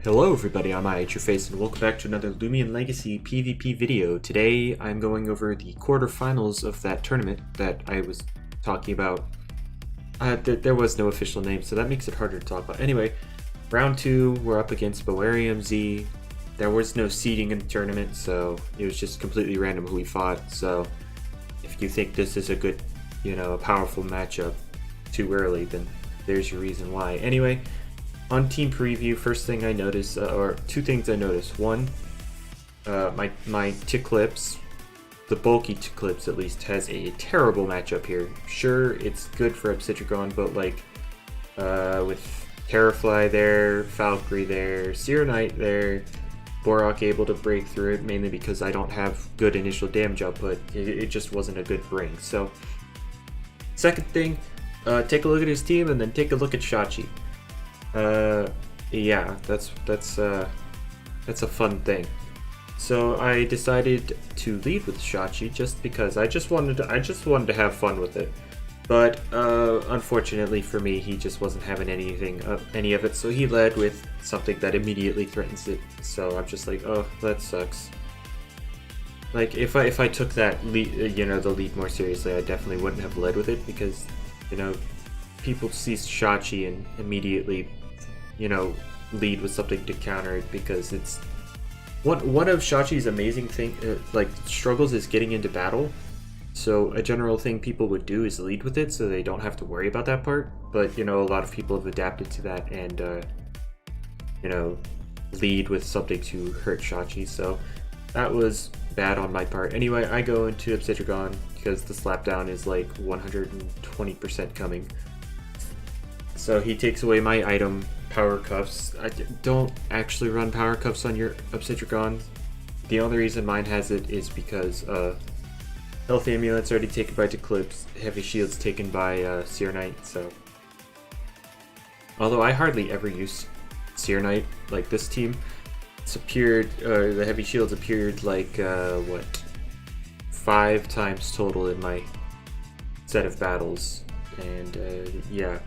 Hello everybody, I'm IHyourface and welcome back to another Loomian Legacy PvP video. Today I'm going over the quarterfinals of that tournament that I was talking about. There was no official name, so that makes it harder to talk about. Anyway, round 2, we're up against Boarium Z. There was no seeding in the tournament, so it was just completely random who we fought. So if you think this is a good, a powerful matchup too early, then there's your reason why. Anyway, on team preview, first thing I noticed, or two things I noticed. One, my Ticlips, the bulky Ticlips at least, has a terrible matchup here. Sure, it's good for Obsidian, but like with Terrafly there, Valkyrie there, Seer Knight there, Borak able to break through it, mainly because I don't have good initial damage output. It just wasn't a good bring. So, second thing, take a look at his team and then take a look at Shachi. Yeah, that's a fun thing. So I decided to lead with Shachi just because I just wanted to have fun with it. But unfortunately for me, he just wasn't having any of it. So he led with something that immediately threatens it. So I'm just like, oh, that sucks. Like if I took that lead, the lead more seriously, I definitely wouldn't have led with it because, people see Shachi and immediately, lead with something to counter it because it's one of Shachi's amazing struggles is getting into battle. So a general thing people would do is lead with it so they don't have to worry about that part. But a lot of people have adapted to that and lead with something to hurt Shachi. So that was bad on my part. Anyway, I go into Obsidian because the slapdown is like 120% coming. So he takes away my item, Power Cuffs. I don't actually run Power Cuffs on your Obsidian. The only reason mine has it is because Healthy Amulet's already taken by Eclipse, Heavy Shield's taken by Seer Knight, so... Although I hardly ever use Seer Knight, like this team. It's appeared, the Heavy Shields appeared like, 5 times total in my set of battles. And, yeah.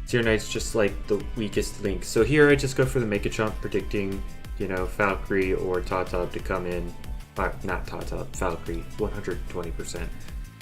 Seer Knight's just like the weakest link. So here I just go for the Make-A-Chomp, predicting, Valkyrie or Tatab to come in. Not Tatab, Valkyrie, 120%.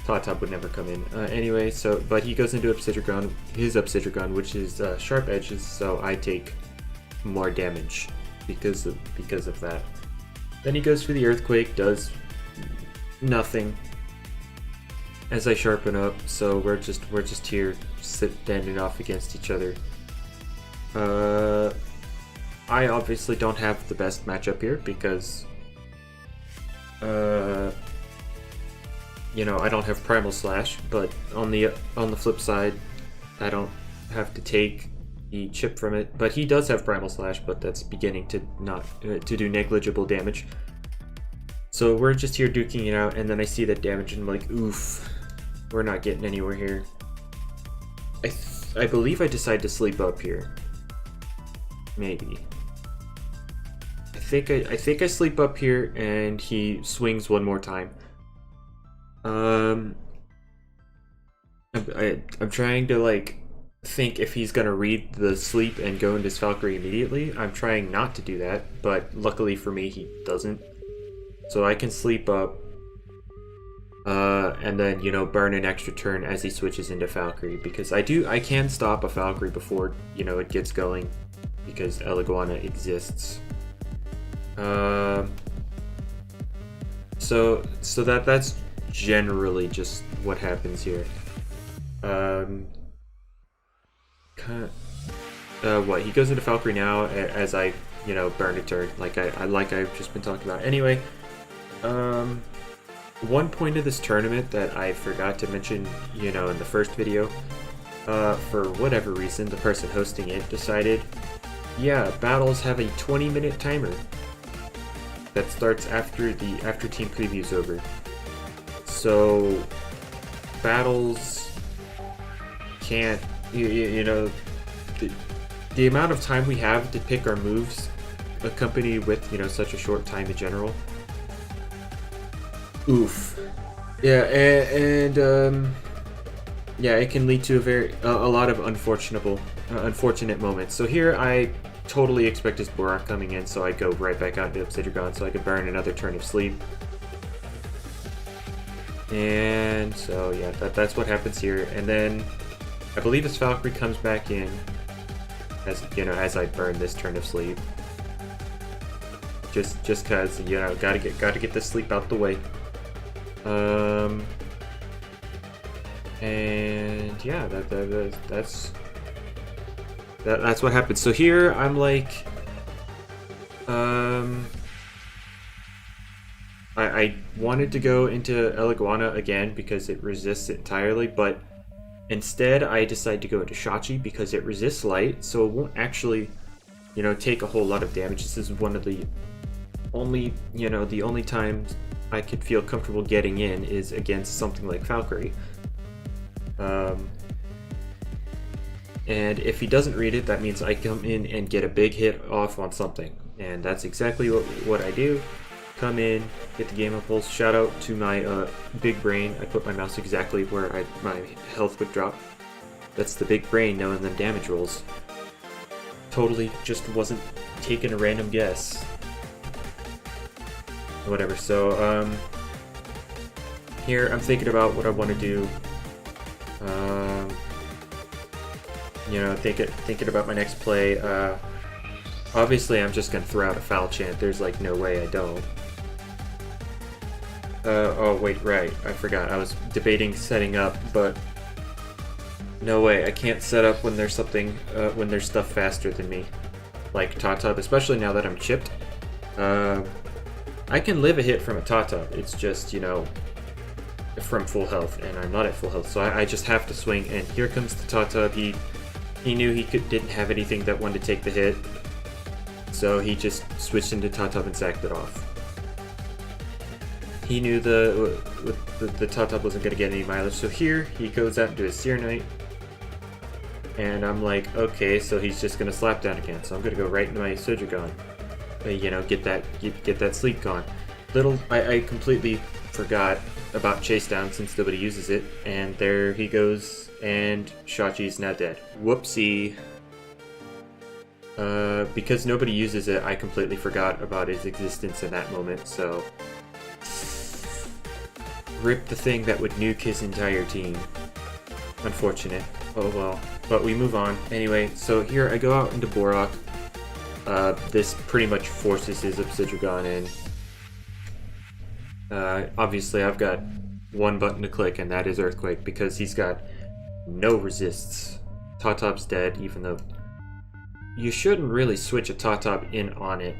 Tatab would never come in. Anyway, but he goes into his Obsidian, which is Sharp Edges, so I take more damage because of that. Then he goes for the Earthquake, does nothing as I sharpen up, so we're just here standing off against each other. I obviously don't have the best matchup here because I don't have Primal Slash, but on the flip side, I don't have to take the chip from it. But he does have Primal Slash, but that's beginning to to do negligible damage. So we're just here duking it out, and then I see that damage and I'm like, oof, we're not getting anywhere here. I believe I decided to sleep up here. Maybe. I think I sleep up here and he swings one more time. I'm trying to think if he's gonna read the sleep and go into his Valkyrie immediately. I'm trying not to do that, but luckily for me he doesn't. So I can sleep up. And then, burn an extra turn as he switches into Valkyrie, because I can stop a Valkyrie before, it gets going, because Eliguana exists. So that's generally just what happens here. What, he goes into Valkyrie now as I, burn a turn, like I've just been talking about. Anyway, one point of this tournament that I forgot to mention, in the first video, for whatever reason, the person hosting it decided, yeah, battles have a 20-minute timer that starts after team preview's over. So battles can't, the amount of time we have to pick our moves, accompanied with, such a short time in general. Oof. Yeah, and yeah, it can lead to a lot of unfortunate moments. So here I totally expect his Borak coming in, so I go right back out into Obsidian so I can burn another turn of sleep. And so yeah, that's what happens here. And then I believe his Valkyrie comes back in as as I burn this turn of sleep. Just cause gotta get this sleep out the way. And yeah, that's what happens. So here I'm like, I wanted to go into El Iguana again because it resists it entirely, but instead I decided to go into Shachi because it resists light, so it won't actually, take a whole lot of damage. This is one of the only, the only times I could feel comfortable getting in is against something like Valkyrie. And if he doesn't read it, that means I come in and get a big hit off on something. And that's exactly what I do. Come in, get the game up pulse. Shout out to my big brain. I put my mouse exactly where my health would drop. That's the big brain knowing them damage rolls. Totally just wasn't taking a random guess. Whatever, so here I'm thinking about what I want to do. Thinking about my next play. Obviously I'm just gonna throw out a foul chant. There's like no way I don't. Oh wait, right, I forgot. I was debating setting up, but no way, I can't set up when there's something, when there's stuff faster than me. Like Tatub, especially now that I'm chipped. I can live a hit from a Tatub, it's just, from full health, and I'm not at full health, so I just have to swing, and here comes the Tatub. He knew he didn't have anything that wanted to take the hit, so he just switched into Tatub and sacked it off. He knew the Tatub wasn't going to get any mileage, so here he goes out into his Seer Knight, and I'm like, okay, so he's just going to slap down again, so I'm going to go right into my Sojourn. Get that sleep gone. I completely forgot about Chase Down since nobody uses it, and there he goes, and Shachi's now dead. Whoopsie. Because nobody uses it, I completely forgot about his existence in that moment, so rip the thing that would nuke his entire team. Unfortunate. Oh well. But we move on. Anyway, so here I go out into Borak. This pretty much forces his Obsidian in. Obviously I've got one button to click, and that is Earthquake, because he's got no resists. Tatub's dead, even though you shouldn't really switch a Tatub in on it.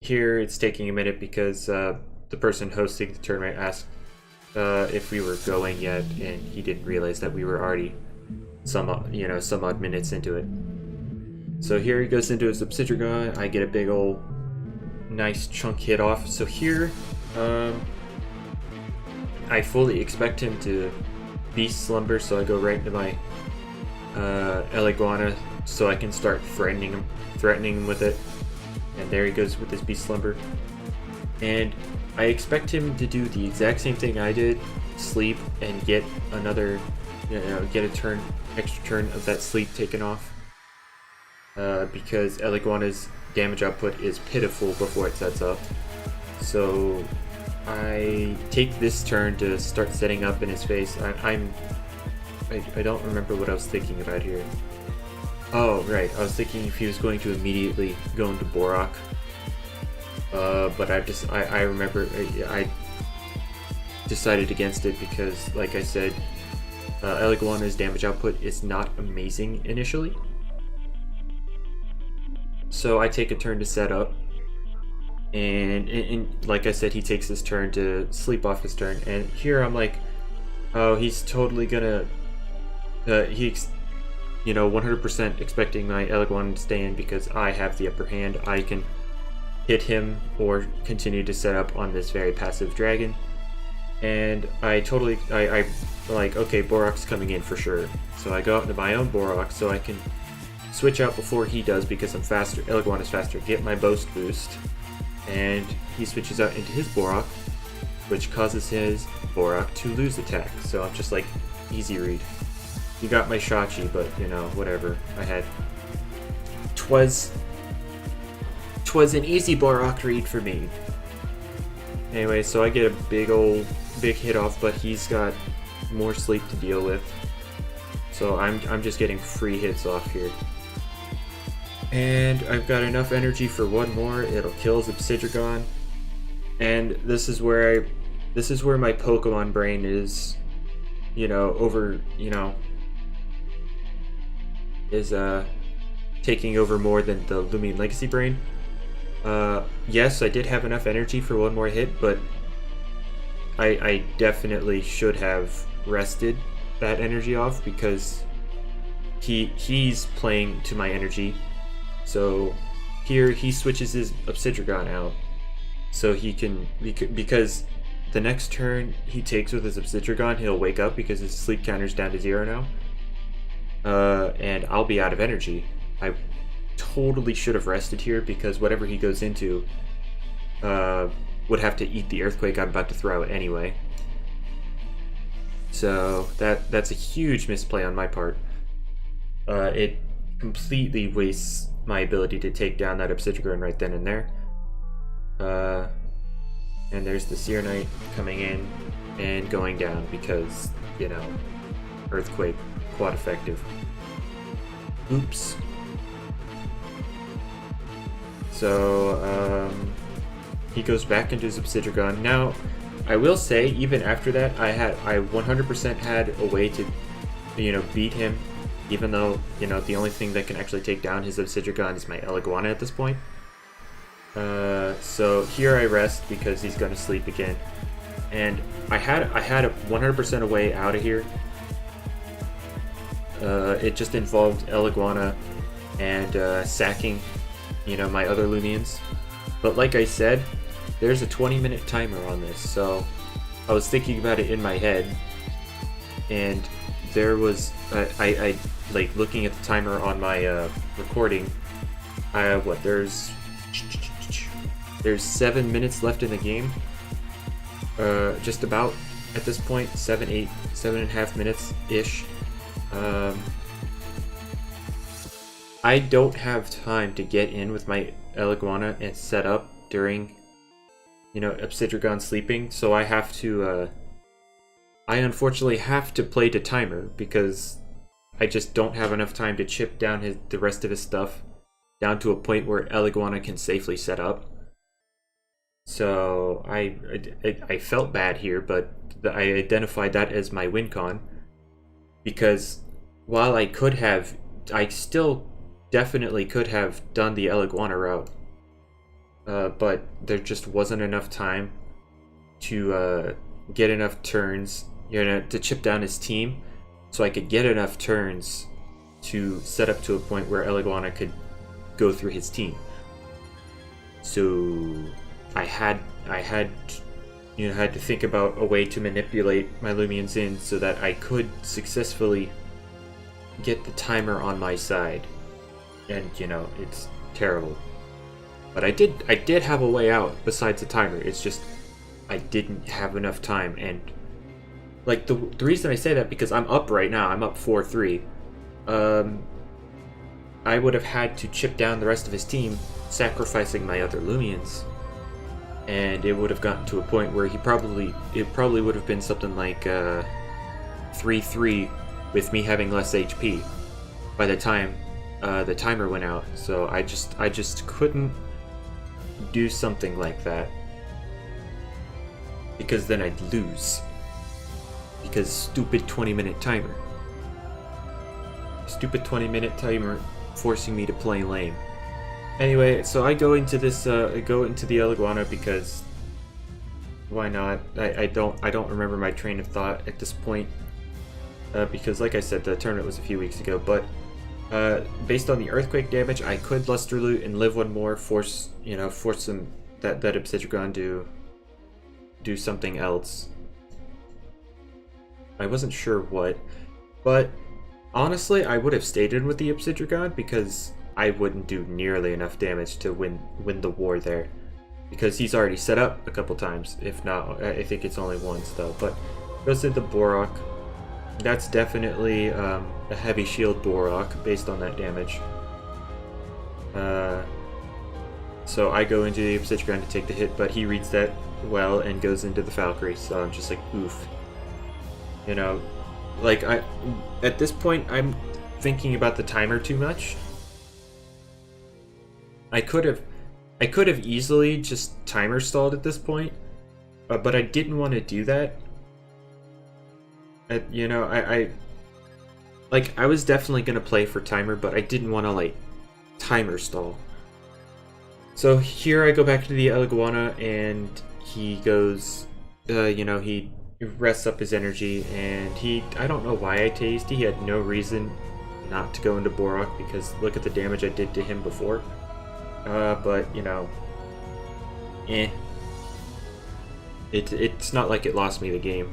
Here it's taking a minute because the person hosting the tournament asked if we were going yet, and he didn't realize that we were already some odd minutes into it. So here he goes into his Obsidian. I get a big old nice chunk hit off. So here I fully expect him to Beast Slumber, so I go right into my El Iguana so I can start threatening him with it. And there he goes with his Beast Slumber. And I expect him to do the exact same thing I did, sleep and get another, get a extra turn of that sleep taken off. Because El Iguana's damage output is pitiful before it sets up. So I take this turn to start setting up in his face. I don't remember what I was thinking about here. Oh, right, I was thinking if he was going to immediately go into Borak. But I remember I decided against it because, like I said, El Iguana's damage output is not amazing initially. So I take a turn to set up, and like I said, he takes his turn to sleep off his turn, and here I'm like, oh, he's totally gonna, he's 100% expecting my El Iguana to stay in because I have the upper hand. I can hit him or continue to set up on this very passive dragon, and I like, okay, Borak's coming in for sure. So I go out into my own Borak so I can switch out before he does because I'm faster. El Iguana's faster. Get my boast boost, and he switches out into his Borak, which causes his Borak to lose attack. So I'm just like, easy read. You got my Shachi, but you know, whatever. I had. Twas an easy Borok read for me. Anyway, so I get a big hit off, but he's got more sleep to deal with. So I'm just getting free hits off here. And I've got enough energy for one more. It'll kill Obsidian. And this is where my Pokemon brain is, you know, is taking over more than the Loomian Legacy brain. Yes, I did have enough energy for one more hit, but I definitely should have rested that energy off because he's playing to my energy. So here he switches his Obsidian out, so he can, because the next turn he takes with his Obsidian, he'll wake up because his sleep counter's down to 0 now. And I'll be out of energy. I totally should have rested here because whatever he goes into would have to eat the Earthquake I'm about to throw out anyway. So that's a huge misplay on my part. It completely wastes my ability to take down that Obsidian right then and there. And there's the Serenite coming in and going down because, you know, Earthquake, quad effective. Oops. So, he goes back into his Obsidian. Now, I will say, even after that, I 100% had a way to, you know, beat him, even though, you know, the only thing that can actually take down his Obsidian is my Eliguana at this point. So here I rest because he's gonna sleep again, and I had a 100% a way out of here. It just involved Eliguana and sacking, you know, my other Loomians. But like I said, there's a 20-minute timer on this, so I was thinking about it in my head, and there was I like looking at the timer on my recording. There's 7 minutes left in the game. Just about at this point, 7.5 minutes ish. I don't have time to get in with my Eliguana and set up during, you know, Obsidian sleeping, so I have to, I unfortunately have to play to timer because I just don't have enough time to chip down the rest of his stuff down to a point where Eliguana can safely set up. So I felt bad here, but I identified that as my win con, because while I still definitely could have done the Eliguana route, but there just wasn't enough time to get enough turns, you know, to chip down his team, so I could get enough turns to set up to a point where Eliguana could go through his team. So I had to think about a way to manipulate my Loomians in so that I could successfully get the timer on my side. And, you know, it's terrible. But I did have a way out besides the timer. It's just I didn't have enough time. And like the reason I say that, because I'm up right now. I'm up 4-3. I would have had to chip down the rest of his team, sacrificing my other Loomians. And it would have gotten to a point where it probably would have been something like 3-3 with me having less HP by the time the timer went out. So I just couldn't do something like that, because then I'd lose, because stupid 20-minute timer. Stupid 20-minute timer forcing me to play lame. Anyway, so I go into this, I go into the Eliguana because why not? I don't remember my train of thought at this point, because like I said, the tournament was a few weeks ago. But based on the Earthquake damage, I could Luster Loot and live one more, force some that Obsidian to do something else. I wasn't sure what, but honestly, I would have stayed in with the Obsidian because I wouldn't do nearly enough damage to win the war there, because he's already set up a couple times. If not, I think it's only once though. But goes into Borok, That's definitely a heavy shield Borok based on that damage. So I go into the Obsidian Ground to take the hit, but he reads that well and goes into the Valkyrie, so I'm just like, oof. You know, like, at this point, I'm thinking about the timer too much. I could have easily just timer stalled at this point, but I didn't want to do that. You know, I was definitely gonna play for timer, but I didn't want to like timer stall. So here I go back to the El Iguana, and he goes, you know, he rests up his energy, and I don't know why I tased. He had no reason not to go into Borok, because look at the damage I did to him before. But, you know, it's not like it lost me the game.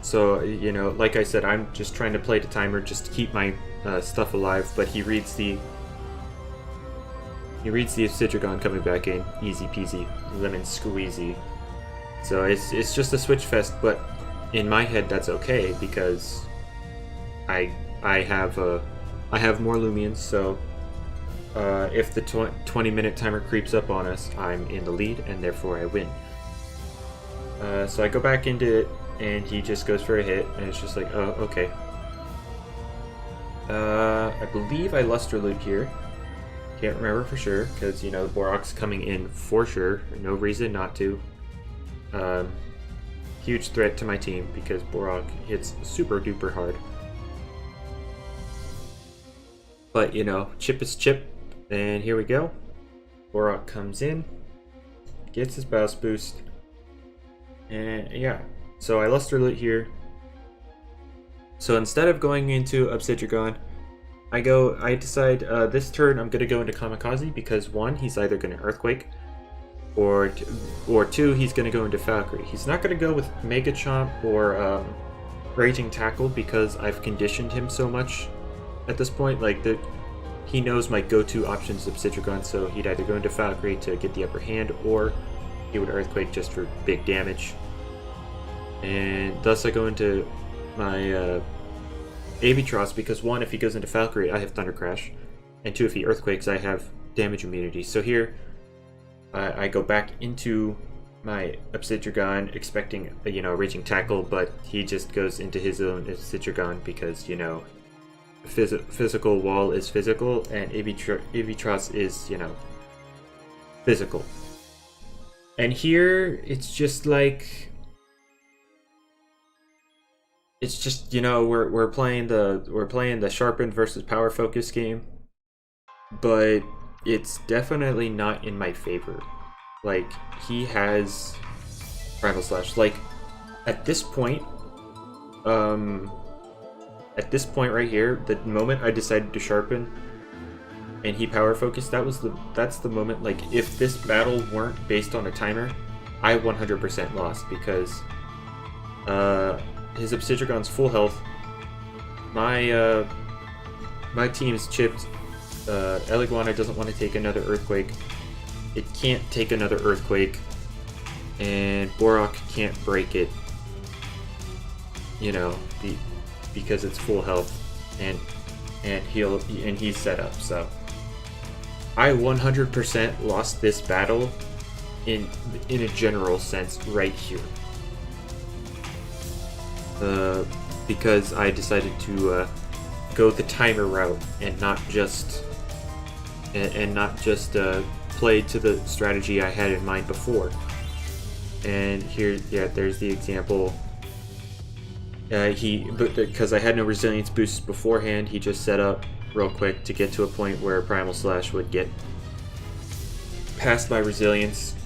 So, you know, like I said, I'm just trying to play the timer just to keep my stuff alive, but he reads the Obsidian coming back in, easy peasy, lemon squeezy. So it's just a switch fest, but in my head that's okay because I have more Loomians, so if the 20-minute timer creeps up on us, I'm in the lead and therefore I win. So I go back into it and he just goes for a hit, and it's just like, oh, okay. I believe I Luster Loot here. Can't remember for sure, because, you know, Borok's coming in for sure. No reason not to. Huge threat to my team, because Borok hits super duper hard. But, you know, chip is chip, and here we go. Borok comes in, gets his Bounce Boost, and yeah. So I Luster Loot here. So instead of going into Obsidian, I decide this turn I'm going to go into Kamikaze because one, he's either going to Earthquake, or two, he's going to go into Valkyrie. He's not going to go with Mega Chomp or Raging Tackle because I've conditioned him so much at this point. Like, he knows my go-to option is Obsidian, so he'd either go into Valkyrie to get the upper hand, or he would Earthquake just for big damage. And thus I go into my Avatros because one, if he goes into Valkyrie, I have Thunder Crash, and two, if he Earthquakes, I have damage immunity. So here, I go back into my Obsidian expecting, you know, Raging Tackle, but he just goes into his own Obsidian because, you know, physical wall is physical, and Avatros is, you know, physical. And here, it's just like, it's just, you know, we're playing the sharpened versus power focus game, but it's definitely not in my favor. Like, he has Primal Slash. Like, at this point right here, the moment I decided to sharpen and he power focused, that's the moment. Like, if this battle weren't based on a timer, I 100% lost because his Obsidian's full health. My team's chipped. El Iguana doesn't want to take another Earthquake. It can't take another Earthquake, and Borok can't break it. You know, because it's full health, and he's set up. So I 100% lost this battle in a general sense right here. Because I decided to go the timer route and not just play to the strategy I had in mind before. And here, yeah, there's the example. Because I had no resilience boosts beforehand, he just set up real quick to get to a point where Primal Slash would get past my resilience.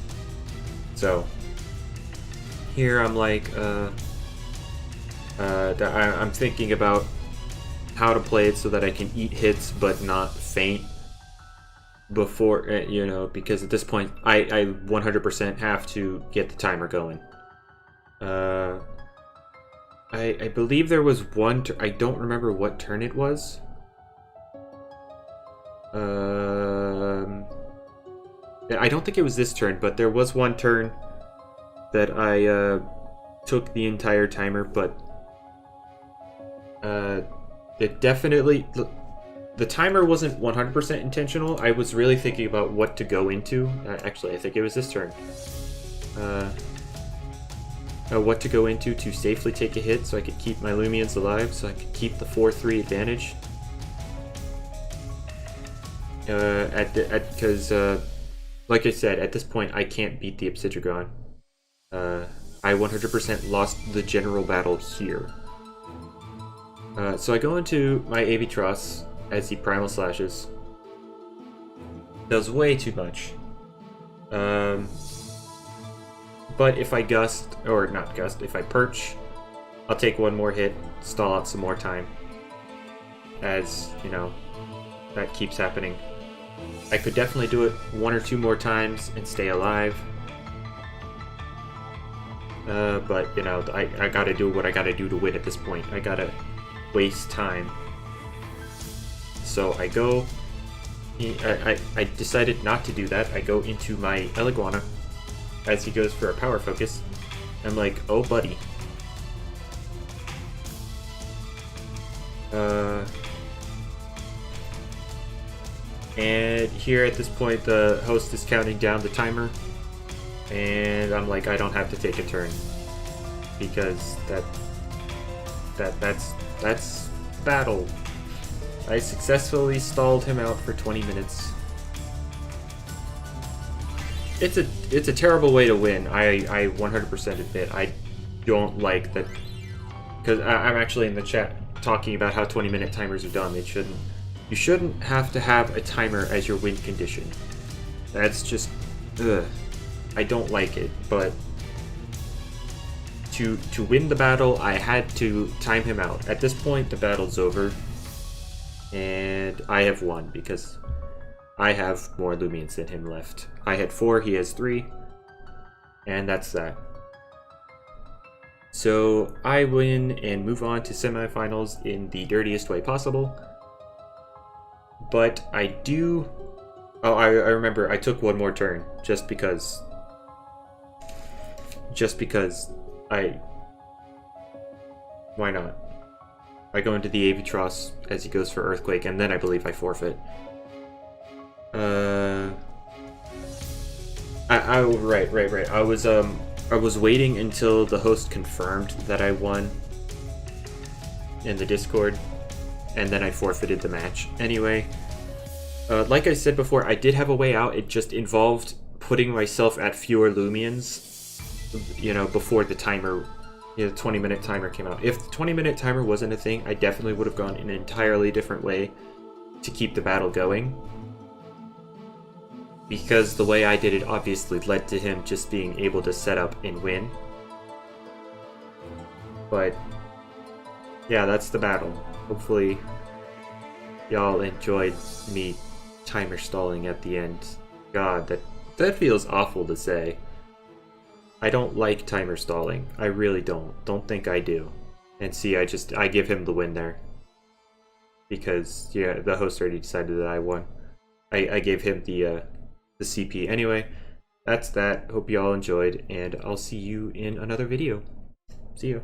So here I'm like, I'm thinking about how to play it so that I can eat hits but not faint before, you know, because at this point I 100% have to get the timer going. I believe there was one I don't remember what turn it was. I don't think it was this turn, but there was one turn that I took the entire timer, but it definitely... The timer wasn't 100% intentional. I was really thinking about what to go into. Actually, I think it was this turn. What to go into to safely take a hit so I could keep my Loomians alive, so I could keep the 4-3 advantage. Because, like I said, at this point I can't beat the Obsidian. I 100% lost the general battle here. So I go into my Avitross as he primal slashes. Does way too much. But if I gust, or not gust, if I perch, I'll take one more hit, stall out some more time. As, you know, that keeps happening. I could definitely do it 1 or 2 more times and stay alive. But, you know, I gotta do what I gotta do to win at this point. I gotta waste time. So I go... I decided not to do that. I go into my Eliguana as he goes for a power focus. I'm like, oh buddy. And here at this point the host is counting down the timer, and I'm like, I don't have to take a turn because that's battle. I successfully stalled him out for 20 minutes. It's a terrible way to win. I 100% admit I don't like that, because I'm actually in the chat talking about how 20-minute timers are dumb. You shouldn't have to have a timer as your win condition. That's just, ugh. I don't like it, but to win the battle, I had to time him out. At this point, the battle's over, and I have won because I have more Loomians than him left. I had 4, he has 3, and that's that. So I win and move on to semifinals in the dirtiest way possible. But I do... Oh, I remember I took one more turn just because I... Why not? I go into the Avitross as he goes for Earthquake, and then I believe I forfeit. Right. I was waiting until the host confirmed that I won in the Discord, and then I forfeited the match. Anyway, like I said before, I did have a way out. It just involved putting myself at fewer Loomians, you know, before the timer, you know, the 20-minute timer came out. If the 20-minute timer wasn't a thing, I definitely would have gone in an entirely different way to keep the battle going. Because the way I did it obviously led to him just being able to set up and win. But yeah, that's the battle. Hopefully y'all enjoyed me timer stalling at the end. God, that feels awful to say. I don't like timer stalling. I really don't. Don't think I do. And see, I give him the win there. Because, yeah, the host already decided that I won. I gave him the CP. Anyway, that's that. Hope y'all enjoyed, and I'll see you in another video. See you.